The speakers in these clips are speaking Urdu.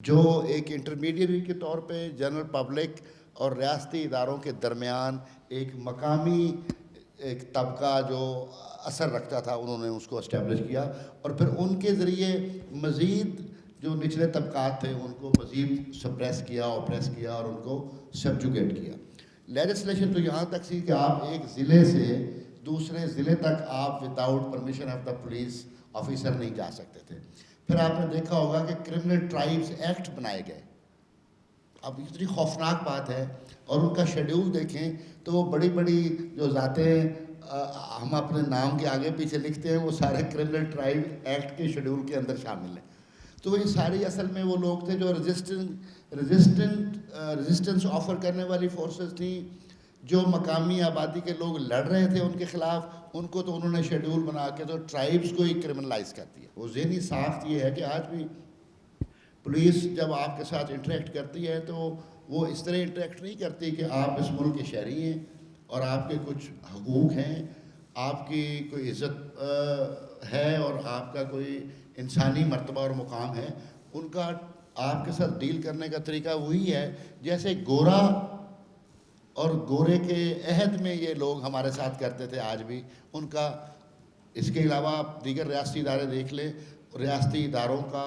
جو ایک انٹرمیڈیری کے طور پہ جنرل پبلک اور ریاستی اداروں کے درمیان ایک مقامی ایک طبقہ جو اثر رکھتا تھا، انہوں نے اس کو اسٹیبلش کیا اور پھر ان کے ذریعے مزید جو نچلے طبقات تھے ان کو مزید سپریس کیا، اوپریس کیا اور ان کو سبجوگیٹ کیا۔ لیجسلیشن تو یہاں تک سی کہ آپ ایک ضلع سے دوسرے ضلع تک آپ without permission of the police officer نہیں جا سکتے تھے۔ پھر آپ نے دیکھا ہوگا کہ کرمنل ٹرائبز ایکٹ بنائے گئے۔ اب اتنی خوفناک بات ہے، اور ان کا شیڈیول دیکھیں تو وہ بڑی بڑی جو ذاتیں ہم اپنے نام کے آگے پیچھے لکھتے ہیں وہ سارے کرمنل ٹرائب ایکٹ کے شیڈیول کے اندر شامل ہیں۔ تو یہ ساری اصل میں وہ لوگ تھے جو ریزسٹنس آفر کرنے والی فورسز تھیں، جو مقامی آبادی کے لوگ لڑ رہے تھے ان کے خلاف، ان کو تو انہوں نے شیڈیول بنا کے تو ٹرائبز کو ہی کرمنلائز کر دیا۔ وہ ذہنی ساخت یہ ہے کہ آج بھی پولیس جب آپ کے ساتھ انٹریکٹ کرتی ہے تو وہ اس طرح انٹریکٹ نہیں کرتی کہ آپ اس ملک کے شہری ہیں اور آپ کے کچھ حقوق ہیں، آپ کی کوئی عزت ہے اور آپ کا کوئی انسانی مرتبہ اور مقام ہے۔ ان کا آپ کے ساتھ ڈیل کرنے کا طریقہ وہی ہے جیسے گورا اور گورے کے عہد میں یہ لوگ ہمارے ساتھ کرتے تھے آج بھی ان کا۔ اس کے علاوہ آپ دیگر ریاستی ادارے دیکھ لیں، ریاستی اداروں کا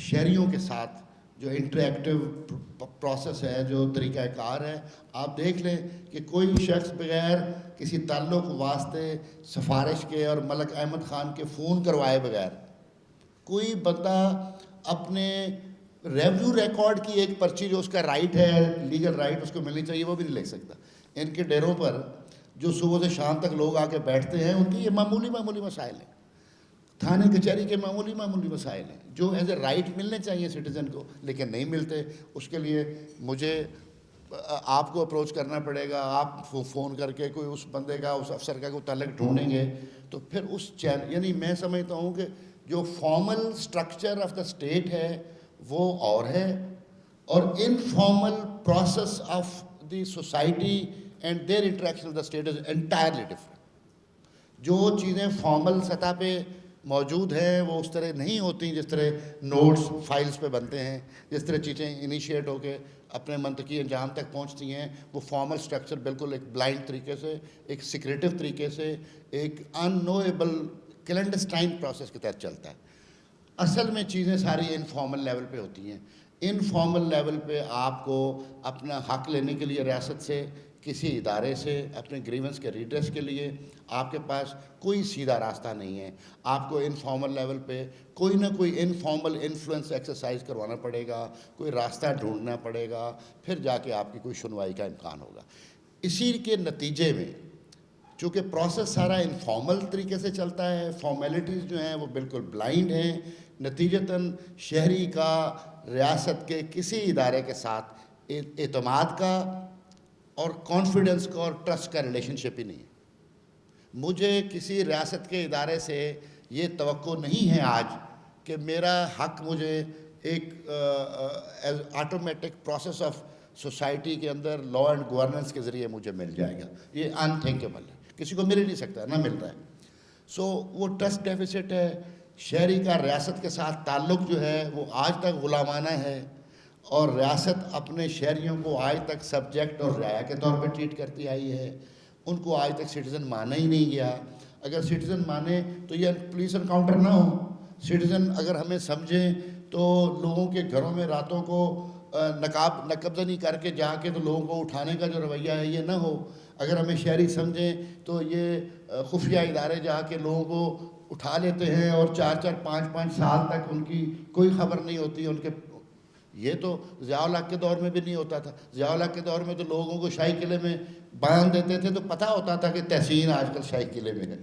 شہریوں کے ساتھ جو انٹریکٹیو پروسیس ہے، جو طریقہ کار ہے، آپ دیکھ لیں کہ کوئی شخص بغیر کسی تعلق واسطے سفارش کے اور ملک احمد خان کے فون کروائے بغیر کوئی بندہ اپنے ریونیو ریکارڈ کی ایک پرچی جو اس کا رائٹ ہے، لیگل رائٹ اس کو ملنی چاہیے، وہ بھی نہیں لکھ سکتا۔ ان کے ڈیروں پر جو صبح سے شام تک لوگ آ کے بیٹھتے ہیں، ان کی یہ معمولی مسائل ہیں، تھانے کچہری کے معمولی مسائل ہیں جو ایز اے رائٹ ملنے چاہیے سٹیزن کو، لیکن نہیں ملتے۔ اس کے لیے مجھے آپ کو اپروچ کرنا پڑے گا، آپ فون کر کے کوئی اس بندے کا، اس افسر کا کوئی تعلق ڈھونڈیں گے تو پھر اس یعنی میں سمجھتا ہوں کہ جو formal structure of the state ہے وہ اور ہے، اور informal process of the society and their interaction with the state is entirely different. جو چیزیں فارمل سطح پہ موجود ہیں وہ اس طرح نہیں ہوتی جس طرح نوٹس فائلز پہ بنتے ہیں، جس طرح چیزیں انیشیٹ ہو کے اپنے منطقی انجام تک پہنچتی ہیں۔ وہ فارمل سٹرکچر بالکل ایک بلائنڈ طریقے سے، ایک سیکریٹو طریقے سے، ایک ان نویبل کلینڈسٹائن پروسیس کے تحت چلتا ہے۔ اصل میں چیزیں ساری انفارمل لیول پہ ہوتی ہیں۔ انفارمل لیول پہ آپ کو اپنا حق لینے کے لیے ریاست سے، کسی ادارے سے، اپنے گریونس کے ریڈریس کے لیے آپ کے پاس کوئی سیدھا راستہ نہیں ہے۔ آپ کو انفارمل لیول پہ کوئی نہ کوئی انفارمل انفلوئنس ایکسرسائز کروانا پڑے گا، کوئی راستہ ڈھونڈنا پڑے گا، پھر جا کے آپ کی کوئی سنوائی کا امکان ہوگا۔ اسی کے نتیجے میں چونکہ پروسیس سارا انفارمل طریقے سے چلتا ہے، فارمیلٹیز جو ہیں وہ بالکل بلائنڈ ہیں، نتیجتاً شہری کا ریاست کے کسی ادارے کے ساتھ اعتماد کا اور کانفیڈنس کا اور ٹرسٹ کا ریلیشن شپ ہی نہیں ہے۔ مجھے کسی ریاست کے ادارے سے یہ توقع نہیں ہے آج کہ میرا حق مجھے ایک آٹومیٹک پروسیس آف سوسائٹی کے اندر لا اینڈ گورننس کے ذریعے مجھے مل جائے گا۔ یہ ان تھنکیبل ہے، کسی کو مل ہی نہیں سکتا، نہ مل رہا ہے۔ سو وہ ٹرسٹ ڈیفیسٹ ہے۔ شہری کا ریاست کے ساتھ تعلق جو ہے وہ آج تک غلامانہ ہے، اور ریاست اپنے شہریوں کو آج تک سبجیکٹ اور رعایا کے طور پہ ٹریٹ کرتی آئی ہے۔ ان کو آج تک سٹیزن مانا ہی نہیں گیا۔ اگر سٹیزن مانے تو یہ پولیس انکاؤنٹر نہ ہو۔ سٹیزن اگر ہمیں سمجھیں تو لوگوں کے گھروں میں راتوں کو نقب زنی کر کے جا کے تو لوگوں کو اٹھانے کا جو رویہ ہے یہ نہ ہو۔ اگر ہمیں شہری سمجھیں تو یہ خفیہ ادارے جا کے لوگوں کو اٹھا لیتے ہیں اور 4 5 سال تک ان کی کوئی خبر نہیں ہوتی ان کے۔ یہ تو ضیاء الحق کے دور میں بھی نہیں ہوتا تھا۔ ضیاء الحق کے دور میں تو لوگوں کو شاہی قلعے میں باندھ دیتے تھے تو پتہ ہوتا تھا کہ تحسین آج کل شاہی قلعے میں ہے،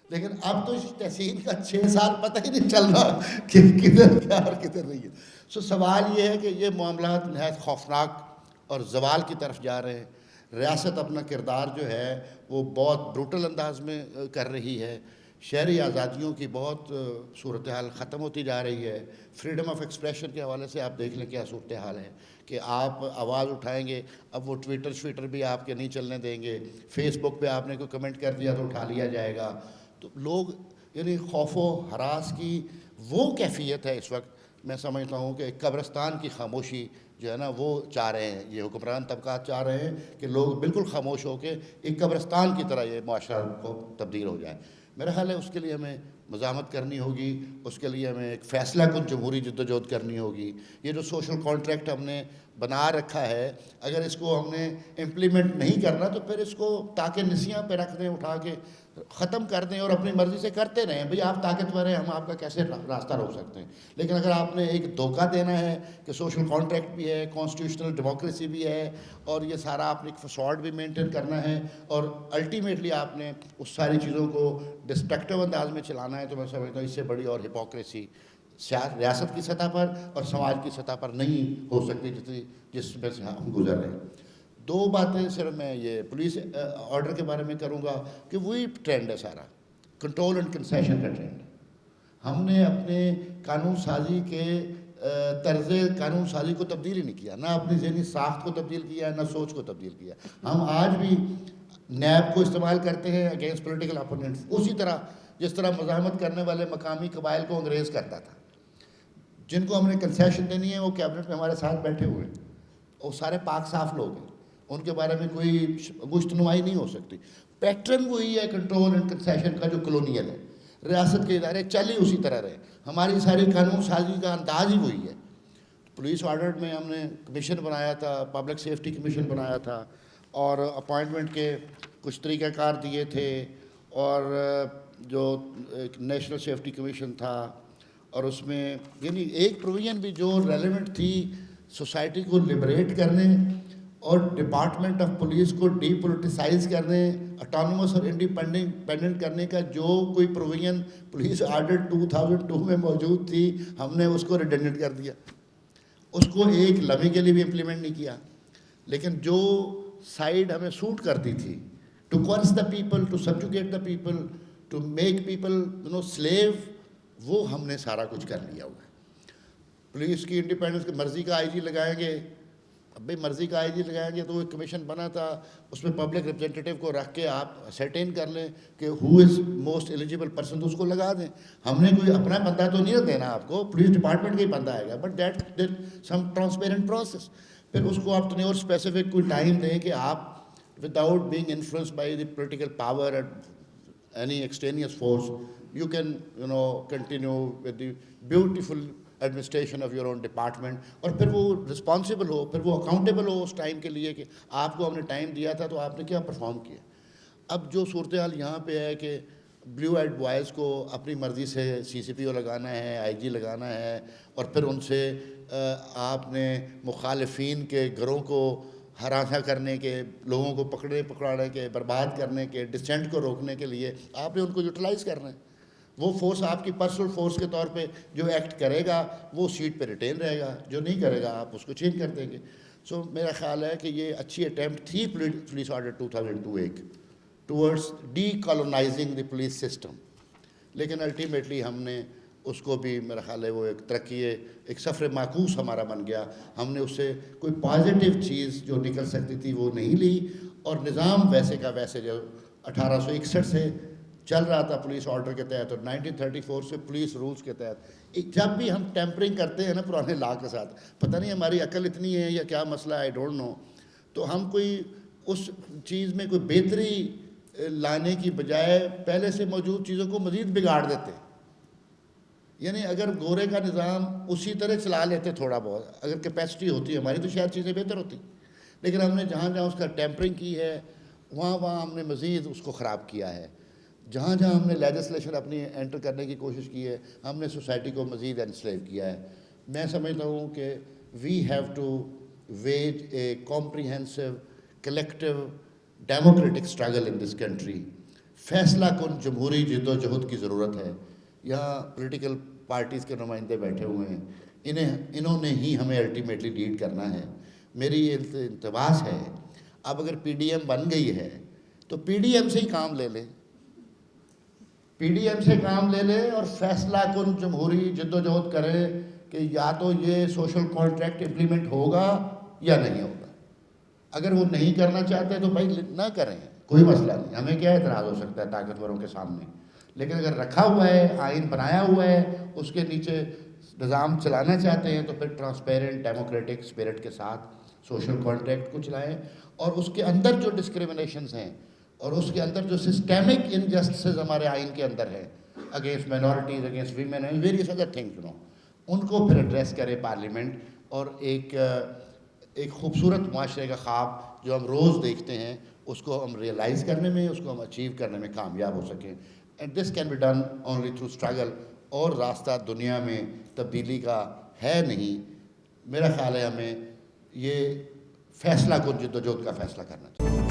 لیکن اب تو اس تحسین کا 6 سال پتہ ہی نہیں چل رہا کہ کدھر کیا اور کدھر نہیں ہے۔ سو سوال یہ ہے کہ یہ معاملات نہایت خوفناک اور زوال کی طرف جا رہے ہیں۔ ریاست اپنا کردار جو ہے وہ بہت بروٹل انداز میں کر رہی ہے۔ شہری آزادیوں کی بہت صورتحال ختم ہوتی جا رہی ہے۔ فریڈم آف ایکسپریشن کے حوالے سے آپ دیکھ لیں کیا صورتحال ہے کہ آپ آواز اٹھائیں گے، اب وہ ٹویٹر بھی آپ کے نہیں چلنے دیں گے۔ فیس بک پہ آپ نے کوئی کمنٹ کر دیا تو اٹھا لیا جائے گا۔ تو لوگ یعنی خوف و ہراس کی وہ کیفیت ہے اس وقت میں سمجھتا ہوں کہ قبرستان کی خاموشی جو ہے نا وہ چاہ رہے ہیں یہ حکمران طبقات، چاہ رہے ہیں کہ لوگ بالکل خاموش ہو کے ایک قبرستان کی طرح یہ معاشرہ کو تبدیل ہو جائے۔ میرا خیال ہے اس کے لیے ہمیں مزاحمت کرنی ہوگی، اس کے لیے ہمیں ایک فیصلہ کن جمہوری جدوجہد کرنی ہوگی۔ یہ جو سوشل کانٹریکٹ ہم نے بنا رکھا ہے، اگر اس کو ہم نے امپلیمنٹ نہیں کرنا تو پھر اس کو تاکہ نسیاں پہ رکھ دیں، اٹھا کے ختم کر دیں اور اپنی مرضی سے کرتے رہیں۔ بھئی آپ طاقتور ہیں، ہم آپ کا کیسے راستہ روک سکتے ہیں؟ لیکن اگر آپ نے ایک دھوکہ دینا ہے کہ سوشل کانٹریکٹ بھی ہے، کانسٹیٹیوشنل ڈیموکریسی بھی ہے، اور یہ سارا آپ نے ایک فساڈ بھی مینٹین کرنا ہے، اور الٹیمیٹلی آپ نے اس ساری چیزوں کو ڈسٹرکٹیو انداز میں چلانا ہے، تو میں سمجھتا ہوں اس سے بڑی اور ہپوکریسی ریاست کی سطح پر اور سماج کی سطح پر نہیں ہو سکتی جس میں سے ہم گزر رہے ہیں۔ دو باتیں صرف میں یہ پولیس آرڈر کے بارے میں کروں گا کہ وہی ٹرینڈ ہے سارا، کنٹرول اینڈ کنسیشن کا ٹرینڈ۔ ہم نے اپنے قانون سازی کے طرز قانون سازی کو تبدیل ہی نہیں کیا، نہ اپنی ذہنی ساخت کو تبدیل کیا، نہ سوچ کو تبدیل کیا۔ ہم آج بھی نیب کو استعمال کرتے ہیں اگینسٹ پولیٹیکل اپوننٹس، اسی طرح جس طرح مزاحمت کرنے والے مقامی قبائل کو انگریز کرتا تھا۔ جن کو ہم نے کنسیشن دینی ہے وہ کیبنٹ میں ہمارے ساتھ بیٹھے ہوئے ہیں، وہ سارے پاک صاف لوگ ہیں، ان کے بارے میں کوئی گوشت نمائی نہیں ہو سکتی۔ پیٹرن وہی ہے کنٹرول اینڈ کنسیشن کا جو کلونیل ہے، ریاست کے ادارے چل ہی اسی طرح رہے، ہماری ساری قانون سازی کا انداز ہی وہی ہے۔ پولیس آرڈر میں ہم نے کمیشن بنایا تھا، پبلک سیفٹی کمیشن بنایا تھا، اور اپوائنٹمنٹ کے کچھ طریقہ کار دیے تھے، اور جو ایک نیشنل سیفٹی کمیشن تھا، اور اس میں یعنی ایک پروویژن بھی جو ریلیونٹ تھی سوسائٹی کو لبریٹ کرنے اور ڈپارٹمنٹ آف پولیس کو ڈی پولیٹیسائز کرنے، اٹانومس اور انڈیپینڈنٹ کرنے کا جو کوئی پروویژن پولیس آرڈر 2002 میں موجود تھی، ہم نے اس کو ریڈنڈنٹ کر دیا، اس کو ایک لمحے کے لیے بھی امپلیمنٹ نہیں کیا۔ لیکن جو سائیڈ ہمیں سوٹ کرتی تھی، to cons the people, to subjugate the people, to make people slave, وہ ہم نے سارا کچھ کر لیا ہوا ہے۔ پولیس کی انڈیپینڈنس کی مرضی کا آئی جی لگائیں گے، اب بھائی مرضی کا آئی جی لگائیں گے تو وہ ایک کمیشن بنا تھا، اس میں پبلک ریپرزینٹیٹیو کو رکھ کے آپ سرٹین کر لیں کہ ہو از موسٹ ایلیجیبل پرسن، تو اس کو لگا دیں۔ ہم نے کوئی اپنا بندہ تو نہیں دینا آپ کو، پولیس ڈپارٹمنٹ کا ہی بندہ آئے گا، but that some transparent process. پھر اس کو آپ اتنے اور اسپیسیفک کوئی ٹائم دیں کہ آپ without being influenced by the political power and any extensive force, you can continue with the beautiful administration of your own department، اور پھر وہ رسپانسیبل ہو، پھر وہ اکاؤنٹیبل ہو اس ٹائم کے لیے کہ آپ کو ہم نے ٹائم دیا تھا تو آپ نے کیا پرفارم کیا۔ اب جو صورتحال یہاں پہ ہے کہ بلیو آئیڈ بوائز کو اپنی مرضی سے سی سی پی او لگانا ہے، آئی جی لگانا ہے، اور پھر ان سے آپ نے مخالفین کے گھروں کو ہراساں کرنے کے، لوگوں کو پکڑانے کے، برباد کرنے کے، ڈسینٹ کو روکنے کے لیے آپ نے ان کو یوٹیلائز کرنا ہے۔ وہ فورس آپ کی پرسنل فورس کے طور پہ جو ایکٹ کرے گا وہ سیٹ پہ ریٹین رہے گا، جو نہیں کرے گا آپ اس کو چینج کر دیں گے۔ سو میرا خیال ہے کہ یہ اچھی اٹیمپٹ تھی پولیس آرڈر 2002 ایک ٹورڈس ڈی کالونائزنگ دی پولیس سسٹم، لیکن الٹیمیٹلی ہم نے اس کو بھی میرا خیال ہے وہ ایک ترقی، ایک سفر معکوس ہمارا بن گیا۔ ہم نے اس سے کوئی پازیٹیو چیز جو نکل سکتی تھی وہ نہیں لی، اور نظام ویسے کا ویسے جو 1861 سے چل رہا تھا پولیس آرڈر کے تحت اور 1934 سے پولیس رولز کے تحت، جب بھی ہم ٹیمپرنگ کرتے ہیں نا پرانے لا کے ساتھ، پتہ نہیں ہماری عقل اتنی ہے یا کیا مسئلہ ہے، آئی ڈونٹ نو، تو ہم کوئی اس چیز میں کوئی بہتری لانے کی بجائے پہلے سے موجود چیزوں کو مزید بگاڑ دیتے۔ یعنی اگر گورے کا نظام اسی طرح چلا لیتے تھوڑا بہت، اگر کیپیسٹی ہوتی ہماری تو شاید چیزیں بہتر ہوتی، لیکن ہم نے جہاں جہاں اس کا ٹیمپرنگ کی ہے وہاں ہم نے مزید اس کو خراب کیا ہے۔ جہاں جہاں ہم نے لیجسلیشن اپنی انٹر کرنے کی کوشش کی ہے، ہم نے سوسائٹی کو مزید انسلیو کیا ہے۔ میں سمجھتا ہوں کہ we have to wage a comprehensive collective democratic struggle in this country. فیصلہ کن جمہوری جد و جہد کی ضرورت ہے۔ یہاں پولیٹیکل پارٹیز کے نمائندے بیٹھے ہوئے ہیں، انہوں نے ہی ہمیں الٹیمیٹلی لیڈ کرنا ہے۔ میری یہ التماس ہے، اب اگر پی ڈی ایم بن گئی ہے تو پی ڈی ایم سے ہی کام لے لیں، پی ڈی ایم سے کام لے لیں اور فیصلہ کن جمہوری جد و جہد کریں کہ یا تو یہ سوشل کانٹریکٹ امپلیمنٹ ہوگا یا نہیں ہوگا۔ اگر وہ نہیں کرنا چاہتے تو بھائی نہ کریں، کوئی مسئلہ نہیں، ہمیں کیا اعتراض ہو سکتا ہے طاقتوروں کے سامنے۔ لیکن اگر رکھا ہوا ہے، آئین بنایا ہوا ہے، اس کے نیچے نظام چلانا چاہتے ہیں تو پھر ٹرانسپیرنٹ ڈیموکریٹک اسپرٹ کے ساتھ سوشل کانٹریکٹ کو چلائیں، اور اس کے اندر جو ڈسکریمنیشنز ہیں اور اس کے اندر جو سسٹیمک انجسٹسز ہمارے آئین کے اندر ہے against minorities, against women and various other things in کو پھر ایڈریس کرے پارلیمنٹ، اور ایک خوبصورت معاشرے کا خواب جو ہم روز دیکھتے ہیں اس کو ہم ریئلائز کرنے میں، اس کو ہم اچیو کرنے میں کامیاب ہو سکیں. And this can be done only through struggle. اور راستہ دنیا میں تبدیلی کا ہے نہیں. میرا خیال ہے ہمیں یہ فیصلہ کن جدوجہد کا فیصلہ کرنا چاہیے.